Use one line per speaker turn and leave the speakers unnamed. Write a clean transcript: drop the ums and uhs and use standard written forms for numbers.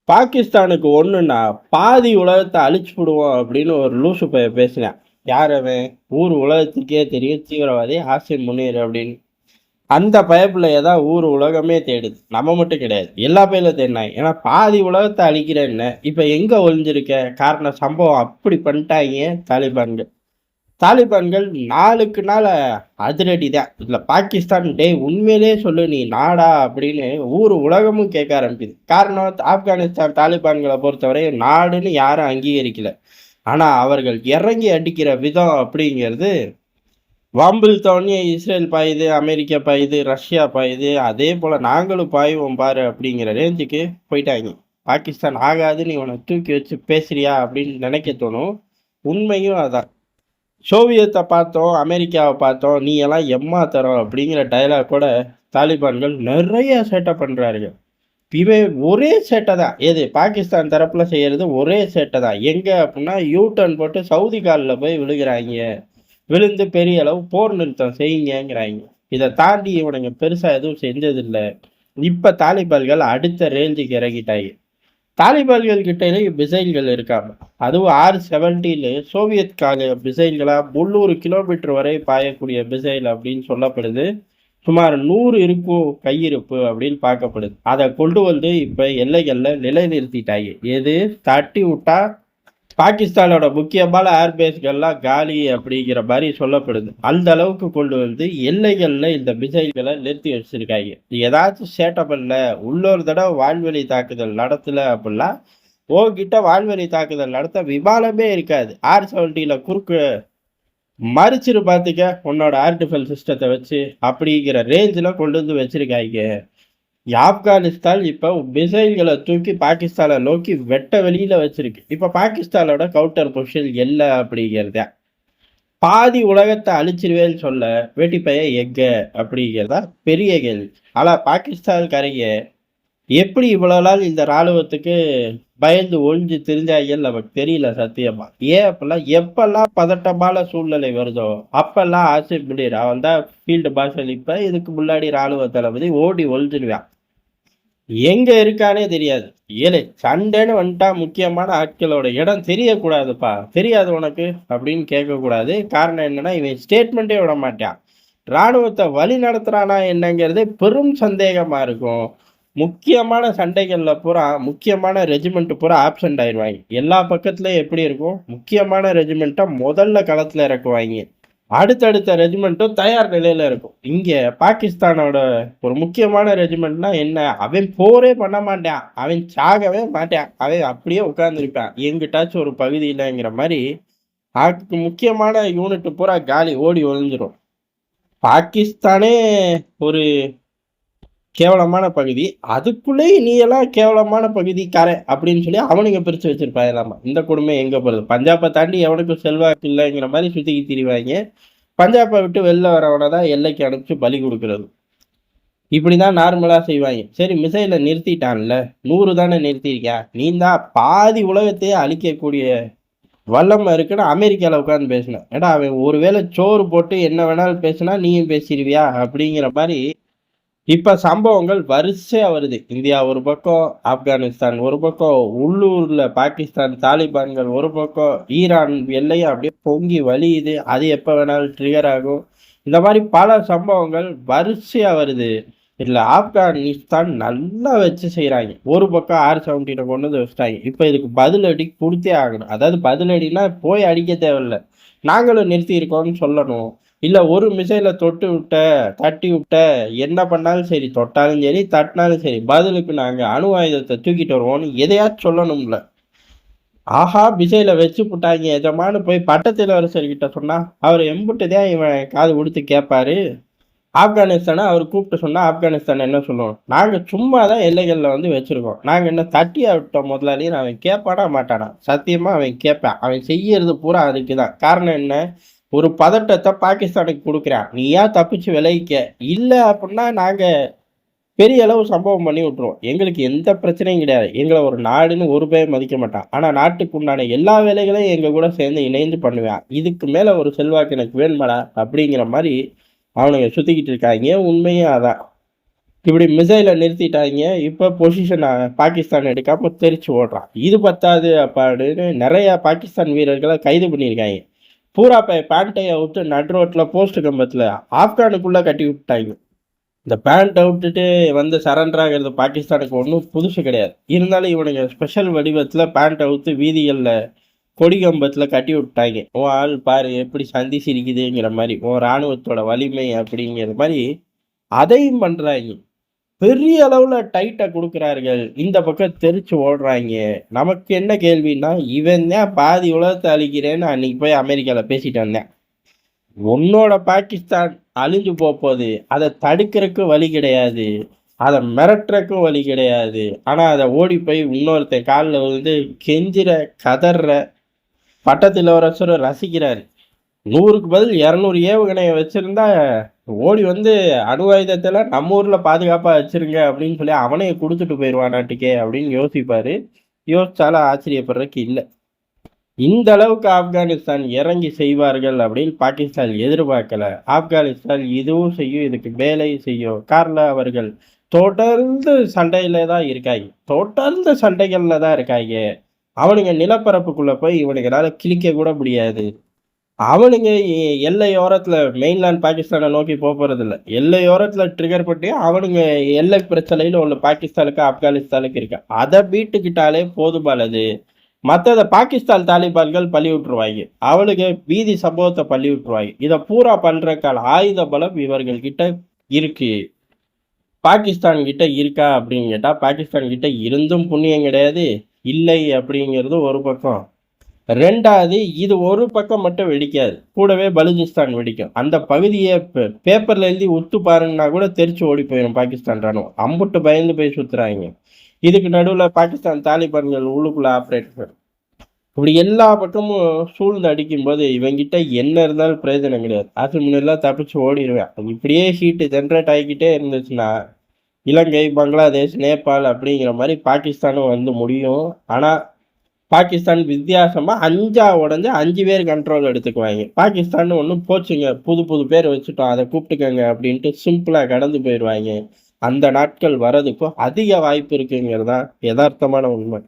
பாகிஸ்தானுக்கு ஒண்ணுன்னா, பாதி உலகத்த அழிச்சு புடுவோம் அப்படின்னு ஒரு லூசு பையன் பேசினான். யார் அவன்? ஊர் உலகத்துக்கே தெரியும் தீவிரவாதி ஹாசிம் முனீர் அப்படின்னு. அந்த பயப்புள்ளைய தான் ஊர் உலகமே தேடுது. நம்ம மட்டும் கிடையாது. எல்லா பயலும் தேடுனாங்க. ஏன்னா பாதி உலகத்த அழிக்கிறேன்ன. இப்ப எங்க ஒளிஞ்சிருக்க? காரணம் சம்பவம் அப்படி பண்ணிட்டாய்ங்க தாலிபான்கள். தாலிபான்கள் நாளுக்கு நாள் அதிரடி தான். இதுல பாகிஸ்தான் டேய் உண்மையிலேயே சொல்லு நீ நாடா அப்படின்னு ஊர் உலகமும் கேட்க ஆரம்பிக்குது. காரணம் ஆப்கானிஸ்தான் தாலிபான்களை பொறுத்தவரை நாடுன்னு யாரும் அங்கீகரிக்கல. ஆனா அவர்கள் இறங்கி அடிக்கிற விதம் அப்படிங்கிறது வம்பில் தோனி இஸ்ரேல் பாயுது, அமெரிக்கா பாயுது, ரஷ்யா பாயுது, அதே போல நாங்களும் பாயுவோம் பாரு அப்படிங்கிற ரேஞ்சுக்கு போயிட்டாங்க. பாகிஸ்தான் ஆகாதுன்னு இவனை தூக்கி வச்சு பேசுறியா அப்படின்னு நினைக்க தோணும். உண்மையும் அதான். சோவியத்தை பார்த்தோம், அமெரிக்காவை பார்த்தோம், நீ எல்லாம் எம்மாத்தரம் அப்படிங்கிற டயலாக் கூட தாலிபான்கள் நிறைய சேட்டை பண்றாருங்க. இவன் ஒரே சேட்டை தான். எது பாகிஸ்தான் தரப்புல செய்யறது ஒரே சேட்டை தான். எங்க அப்படின்னா யூ டர்ன் போட்டு சவுதி காலில் போய் விழுகிறாங்க. விழுந்து பெரிய அளவு போர் நிறுத்தம் செய்யுங்கிறாங்க. இதை தாண்டி இவனுங்க பெருசா எதுவும் செஞ்சதில்ல. இப்ப தாலிபான்கள் அடுத்த ரேஞ்சுக்கு இறங்கிட்டாங்க. தாலிபான்கள் கிட்டேயும் மிசைல்கள் இருக்காம, அதுவும் R-70 சோவியத் கால மிசைல்களா 300 கிலோமீட்டர் வரை பாயக்கூடிய மிசைல் அப்படின்னு சொல்லப்படுது. சுமார் 100 இருக்கும் கையிருப்பு அப்படின்னு பார்க்கப்படுது. அதை கொண்டு வந்து இப்ப எல்லைகள்ல நிலைநிறுத்திட்டாங்க. எது தட்டி விட்டா பாகிஸ்தானோட முக்கியமான ஏர்பேஸ்கள்லாம் காலி அப்படிங்கிற மாதிரி சொல்லப்படுது. அந்த அளவுக்கு கொண்டு வந்து எல்லைகள்ல இந்த மிசைல்களை நிறுத்தி வச்சிருக்காங்க. ஏதாச்சும் சேட்டை பண்ணல, உள்ளொரு தடவை வான்வெளி தாக்குதல் நடத்தல அப்படிலாம் உன்கிட்ட வான்வெளி தாக்குதல் நடத்த விமானமே இருக்காது. R-70 குறுக்கு மறிச்சிரு பார்த்துக்க உன்னோட ஏர் டிஃபென்ஸ் சிஸ்டத்தை வச்சு அப்படிங்கிற ரேஞ்சில் கொண்டு வந்து வச்சிருக்காங்க. ஆப்கானிஸ்தான் இப்போ மிசைல்களை தூக்கி பாகிஸ்தானை நோக்கி வெட்ட வெளியில வச்சிருக்கு. இப்போ பாகிஸ்தானோட கவுண்டர் பொசிஷன் இல்லை அப்படிங்கிறத பாதி உலகத்தை அழிச்சிருவேன்னு சொல்ல வெட்டிப்பைய எங்க அப்படிங்கிறதா பெரிய கேள்வி. ஆனா பாகிஸ்தான்காரங்க எப்படி இவ்வளவு நாள் இந்த ராணுவத்துக்கு பயந்து ஒழிஞ்சு தெரிஞ்சாங்கன்னு நமக்கு தெரியல சத்தியமா. ஏன் அப்படிலாம் எப்பெல்லாம் பதட்டமான சூழ்நிலை வருதோ அப்பெல்லாம் ஆசிப் முனீர் அவன் தான் ஃபீல்டு மார்ஷல். இப்ப இதுக்கு முன்னாடி ராணுவ தளபதி ஓடி ஒழிஞ்சிருவான். எங்க இருக்கானே தெரியாது. ஏழு சண்டைன்னு வந்துட்டா முக்கியமான ஆட்களோட இடம் தெரியக்கூடாதுப்பா. தெரியாது உனக்கு அப்படின்னு கேட்கக்கூடாது. காரணம் என்னன்னா இவன் ஸ்டேட்மெண்ட்டே விட மாட்டான். இராணுவத்தை வழி நடத்துறானா என்னங்கிறதே பெரும் சந்தேகமா இருக்கும். முக்கியமான சண்டைகள்ல பூரா முக்கியமான ரெஜிமெண்ட் பூரா ஆப்சென்ட் ஆயிடுவாங்க. எல்லா பக்கத்துலயும் எப்படி இருக்கும், முக்கியமான ரெஜிமெண்ட்டை முதல்ல களத்துல இறக்குவாங்க. அடுத்தடுத்த ரெஜிமெண்ட்டும் தயார் நிலையில இருக்கும். இங்க பாகிஸ்தானோட ஒரு முக்கியமான ரெஜிமெண்ட்னா என்ன, அவன் போரே பண்ண மாட்டான், அவன் சாகவே மாட்டான், அவன் அப்படியே உட்கார்ந்துருப்பான் எங்கிட்டாச்சும் ஒரு பகுதியிலங்கிற மாதிரி. அதுக்கு முக்கியமான யூனிட் பூரா காலி ஓடி ஒழிஞ்சிரும். பாகிஸ்தானே ஒரு கேவலமான பகுதி, அதுக்குள்ளேயும் நீ எல்லாம் கேவலமான பகுதிக்காரன் அப்படின்னு சொல்லி அவனுங்க பிரிச்சு வச்சிருப்பாங்களாமா. இந்த கொடுமை எங்க போறது? பஞ்சாபை தாண்டி எவனுக்கும் செல்வாக்கு இல்லைங்கிற மாதிரி சுத்திக்கி திரிவாங்க. பஞ்சாபை விட்டு வெளில வரவனை தான் எல்லைக்கு அனுப்பிச்சு பலி கொடுக்கறது. இப்படிதான் நார்மலா செய்வாங்க. சரி மிசைலை நிறுத்திட்டான்ல, 100 தானே நிறுத்தியிருக்கா, நீ தான் பாதி உலகத்தையே அழிக்கக்கூடிய வல்லமை இருக்குன்னு அமெரிக்கால உட்காந்து பேசினேன். ஏடா அவன் ஒருவேளை சோறு போட்டு என்ன வேணாலும் பேசினா நீயும் பேசிடுவியா அப்படிங்கிற மாதிரி இப்ப சம்பவங்கள் வரிசையா வருது. இந்தியா ஒரு பக்கம், ஆப்கானிஸ்தான் ஒரு பக்கம், உள்ளூர்ல பாகிஸ்தான் தாலிபான்கள் ஒரு பக்கம், ஈரான் எல்லையும் அப்படியே பொங்கி வலியுது. அது எப்ப வேணாலும் ட்ரிகர் ஆகும். இந்த மாதிரி பல சம்பவங்கள் வரிசையா வருது. இதுல ஆப்கானிஸ்தான் நல்லா வச்சு செய்யறாங்க. ஒரு பக்கம் R-70 கொண்டு வந்து வச்சுட்டாங்க. இப்ப இதுக்கு பதிலடி கொடுத்தே ஆகணும். அதாவது பதிலடினா போய் அடிக்க தேவையில்ல, நாங்களும் நிறுத்தி இருக்கோம்னு சொல்லணும். இல்ல ஒரு மிசைல தொட்டு விட்ட, தட்டி விட்ட, என்ன பண்ணாலும் சரி, தொட்டாலும் சரி, தட்டினாலும் சரி, பதிலுக்கு நாங்க அணு ஆயுதத்தை தூக்கிட்டு வருவோம்னு எதையாச்சும் சொல்லணும்ல. ஆஹா மிசைல வச்சு புட்டாங்க எஜமானு போய் பட்டத்திலரசர்கிட்ட சொன்னா அவர் எம்புட்டுதான் இவன் காது கொடுத்து கேட்பாரு. ஆப்கானிஸ்தானை அவர் கூப்பிட்டு சொன்னா ஆப்கானிஸ்தான் என்ன சொல்லுவோம், நாங்க சும்மா தான் எல்லைகள்ல வந்து வச்சிருக்கோம், நாங்க என்ன தட்டியா விட்டோம் முதலாளின்னு அவன் கேட்பானா மாட்டானா? சத்தியமா அவன் கேட்பான். அவன் செய்யறது பூரா அதுக்குதான். காரணம் என்ன, ஒரு பதட்டத்தை பாகிஸ்தானுக்கு கொடுக்குறான். நீ ஏன் தப்பிச்சு விளைவிக்க இல்லை அப்படின்னா நாங்க பெரிய அளவு சம்பவம் பண்ணி விட்டுருவோம். எங்களுக்கு எந்த பிரச்சனையும் கிடையாது. எங்களை ஒரு நாடுன்னு ஒரு பேர் மதிக்க மாட்டான். ஆனா நாட்டுக்கு உண்டான எல்லா வேலைகளையும் எங்க கூட சேர்ந்து இணைந்து பண்ணுவேன். இதுக்கு மேல ஒரு செல்வாக்கு எனக்கு வேணுமாடா அப்படிங்கிற மாதிரி அவனுங்க சுத்திக்கிட்டு இருக்காங்க. உண்மையும் அதான். இப்படி மிசைலை நிறுத்திட்டாங்க. இப்போ பொசிஷன் பாகிஸ்தான் எடுக்காம தெரிச்சு ஓடுறான். இது பத்தாது அப்பான்னு நிறைய பாகிஸ்தான் வீரர்களை கைது பண்ணியிருக்காங்க. பூரா பேண்ட்டையை விட்டு நடு ரோட்டில் போஸ்ட் கம்பத்தில் ஆப்கானுக்குள்ளே கட்டி விட்டாங்க. இந்த பேண்ட்டை விட்டுட்டு வந்து சரண்டர் ஆகிறது பாகிஸ்தானுக்கு ஒன்றும் புதுசு கிடையாது. இருந்தாலும் இவனுங்க ஸ்பெஷல் வடிவத்தில் பேண்ட்டை விட்டு வீதிகளில் கொடி கம்பத்தில் கட்டி விட்டாங்க. உன் ஆள் பாரு எப்படி சந்தி சிரிக்குதுங்கிற மாதிரி, உன் இராணுவத்தோட வலிமை அப்படிங்கிற மாதிரி அதையும் பண்ணுறாங்க. பெரிய அளவில் டைட்டை கொடுக்குறார்கள். இந்த பக்கம் தெரிச்சு ஓடுறாங்க. நமக்கு என்ன கேள்வின்னா, இவன் தான் பாதி உலகத்தை அழிக்கிறேன்னு அன்னைக்கு போய் அமெரிக்காவில் பேசிட்டு வந்தேன். உன்னோட பாகிஸ்தான் அழிஞ்சு போகுது, அதை தடுக்கிறதுக்கும் வழி கிடையாது, அதை மிரட்டுறக்கும் வழி கிடையாது. ஆனால் அதை ஓடி போய் இன்னொருத்தன் காலில் வந்து கெஞ்சிற கதற பட்டத்து இளவரசரை ரசிக்கிறாரு. 100க்கு பதில் 200 ஏவுகணையை வச்சுருந்தா ஓடி வந்து அணு ஆயுதத்தில் நம்ம ஊரில் பாதுகாப்பாக வச்சுருங்க அப்படின்னு சொல்லி அவனே கொடுத்துட்டு போயிடுவான் நாட்டுக்கே அப்படின்னு யோசிப்பார். யோசிச்சாலும் ஆச்சரியப்படுறதுக்கு இல்லை. இந்த அளவுக்கு ஆப்கானிஸ்தான் இறங்கி செய்வார்கள் அப்படின்னு பாகிஸ்தான் எதிர்பார்க்கல. ஆப்கானிஸ்தான் இதுவும் செய்யும், இதுக்கு மேலேயும் செய்யும். காரணம் அவர்கள் தொடர்ந்து சண்டையில தான் இருக்காங்க, தொடர்ந்து சண்டைகள்ல தான் இருக்காங்க. அவனுங்க நிலப்பரப்புக்குள்ள போய் இவனுங்களால கிழிக்க கூட முடியாது. அவனுங்க எல்லையோரத்துல மெயின்லேண்ட் பாகிஸ்தானை நோக்கி போறது இல்லை, எல்லையோரத்துல ட்ரிகர் பண்ணி அவனுங்க எல்லை பிரச்சனையில ஒன்று பாகிஸ்தானுக்கு ஆப்கானிஸ்தானுக்கு இருக்கு. அதை வீட்டுக்கிட்டாலே போதுமானது. மற்றதை பாகிஸ்தான் தாலிபான்கள் பள்ளி விட்டுருவாங்க, அவனுக்கு வீதி சம்பவத்தை பள்ளி விட்டுருவாங்க. இதை பூரா பண்றதுக்கான ஆயுத பலம் இவர்கள் கிட்ட இருக்கு. பாகிஸ்தான் கிட்ட இருக்கா அப்படின்னு கேட்டா பாகிஸ்தான் கிட்ட இருந்தும் புண்ணியம் கிடையாது, இல்லை அப்படிங்கிறது ஒரு பக்கம். ரெண்டாவது, இது ஒரு பக்கம் மட்டும் வெடிக்காது, கூடவே பலுச்சிஸ்தான் வெடிக்கும். அந்த பகுதியை பேப்பர்ல எழுதி உத்து பாருங்கன்னா கூட தெரிச்சு ஓடி போயிடும் பாகிஸ்தான் ராணுவம். அம்புட்டு பயந்து போய் சுத்துறாங்க. இதுக்கு நடுவில் பாகிஸ்தான் தாலிபான்கள் உள்ளுக்குள்ள ஆப்ரேட். இப்படி எல்லா பக்கமும் சூழ்ந்து அடிக்கும்போது இவங்கிட்ட என்ன இருந்தாலும் பிரயோஜனம் கிடையாது. அது முன்னெல்லாம் தப்பிச்சு ஓடிடுவேன். இப்படியே ஹீட்டு ஜென்ரேட் ஆகிக்கிட்டே இருந்துச்சுன்னா இலங்கை, பங்களாதேஷ், நேபாள் அப்படிங்கிற மாதிரி பாகிஸ்தானும் வந்து முடியும். ஆனால் பாகிஸ்தான் வித்தியாசமாக 5ஆ உடஞ்சி 5 பேர் கண்ட்ரோல் எடுத்துக்குவாங்க. பாகிஸ்தான் ஒன்றும் போச்சுங்க, புது புது பேர் வச்சுட்டோம், அதை கூப்பிட்டுக்கங்க அப்படின்ட்டு சிம்பிளாக கடந்து போயிடுவாங்க. அந்த நாட்கள் வர்றதுக்கும் அதிக வாய்ப்பு இருக்குங்கிறது தான் யதார்த்தமான உண்மை.